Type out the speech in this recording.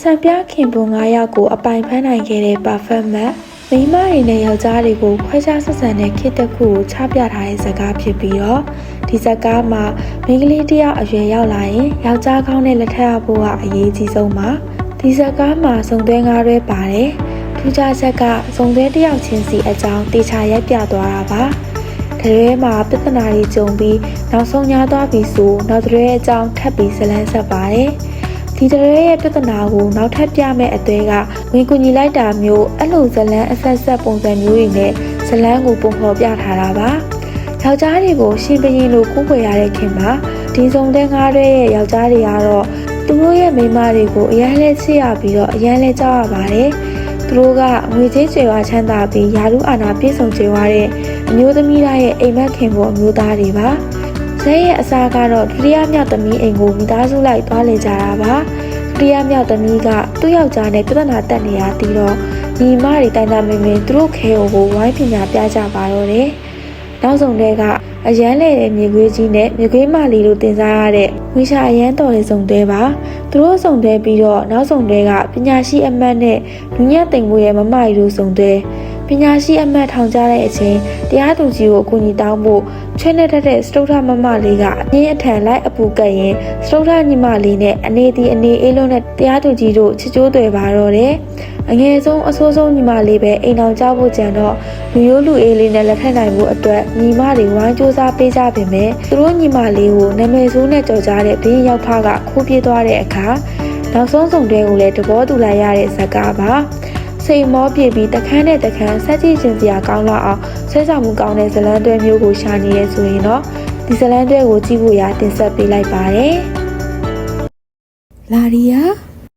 စံပြခင်ပွန်9ယောက်ကိုအပိုင်ဖမ်းနိုင်ခဲ့တဲ့ perfect match မိန်းမတွေနဲ့ယောက်ျားတွေကိုခွဲခြားဆက်ဆံတဲ့ခေတ်တစ်ခုကိုချပြထားတဲ့ဇာတ်ကားဖြစ်ပြီးတော့ဒီဇာတ်ကားမှာမိန်းကလေးတစ်ယောက်အရွယ်ရောက်လာရင်ယောက်ျားကောင်းတဲ့လက်ထပ်ရဖို့ကအရေးကြီးဆုံးပါဒီဇာတ်ကားမှာစုံသွဲ9တွဲပါတယ်ထူးခြားချက်ကစုံသွဲတစ်ယောက်ချင်းစီအကြောင်းတေချာရက်ပြသွားတာပါတရဲမှာပြဿနာတွေကြုံပြီးနောက်ဆုံးညားသွားပြီဆိုနောက်တရဲအကြောင်းထပ်ပြီးဇလန်းဆက်ပါတယ်ဒီတရဲရဲ့ပြဿနာကိုနောက်ထပ်ပြမဲ့အသေးကဝင်ကူညီလိုက်တာမျိုးအဲ့လိုဇလန်းအဆက်ဆက်ပုံစံမျိုးတွေနဲ့ဇလန်းကိုပုံဖော်ပြထားတာပါယောက်ျားတွေကိုရှင်ဘရင်လိုကိုးကွယ်ရတဲ့ခင်မှာဒီစုံတဲ့9တွဲရဲ့ယောက်ျားတွေကတော့သူတို့ရဲ့မိန်းမတွေကိုအရန်လဲချစ်ရပြီးတော့အရန်လဲကြောက်ရပါတယ်သူတို့ကငွေကြေးကျွေးဝါချမ်းသာပြီးယာရုအာဏာပြည့်စုံကျွေးဝါတဲ့အမျိုးသမီးတိုင်းရဲ့အိမ်မက်ခင်ပေါ်အမျိုးသားတွေပါဇဲရဲ့အစားကတော့ဒုတိယမြောက်သမီးအိမ်ကိုမိသားစုလိုက်သွားလေကြတာပါဒုတိယမြောက်သမီးကသူ့ယောက်ျားနဲ့ပြဿနာတက်နေရပြီးတော့ညီမတွေတိုင်တာမင်းမင်းသူတို့ခဲကိုဝိုင်းပညာပြကြပါတော့တယ်နောက်ဆုံးတွေကအရန်လေတဲ့မြေခွေးကြီးနဲ့မြေခွေးမလီတို့တင်စားရတဲ့ဝီရှာအရန်တော်တဲ့စုံတွေပါသူတို့စုံတွေပြီးတော့နောက်စုံတွေကပညာရှိအမတ်နဲ့လူညက်တိမ်မွေရဲ့မမကြီးတို့စုံတွေပညာရှိအမတ်ထောင်ကြတဲ့အချိန်တရားသူကြီးကိုအကူအညီတောင်းဖို့ချဲနဲ့တက်တဲ့စတုထမမလေးကအငင်းအထန်လိုက်အပူကက်ရင်စတုထညီမလေးနဲ့အနေအေးလုံးနဲ့တရားသူကြီးတို့ချစ်ကြိုးတွေပါတော့တယ်အငယ်ဆုံးအဆိုးဆုံးညီမလေးပဲအိမ်အောင်ကြောက်ဖို့ကြံတော့လူရိုးလူအေးလေးနဲ့လက်ထပ်နိုင်ဖို့အတွက်ညီမတွေဝိုင်းစူးစမ်းပေးကြပေမဲ့သူတို့ညီမလေးကိုနာမည်ဆိုးနဲ့ကြော်ကြားတဲ့ဘင်းရောက်ဖကခိုးပြေးသွားတဲ့အခါနောက်ဆုံးစုံတွေကိုလည်းတဘောတူလိုက်ရတဲ့ဇာတ်ကားပါစိတ်မောပြေပြီးတခန်းနဲ့တခန်းဆက်ကြည့်ခြင်းစရာကောင်းလာအောင်ဆွဲဆောင်မှုကောင်းတဲ့ဇလန်းတွဲမျိုးကိုရှာနေရဆိုရင်တော့ဒီဇလန်းတွဲကိုကြည့်ဖို့ရတင်ဆက်ပေးလိုက်ပါတယ်လာရီယာ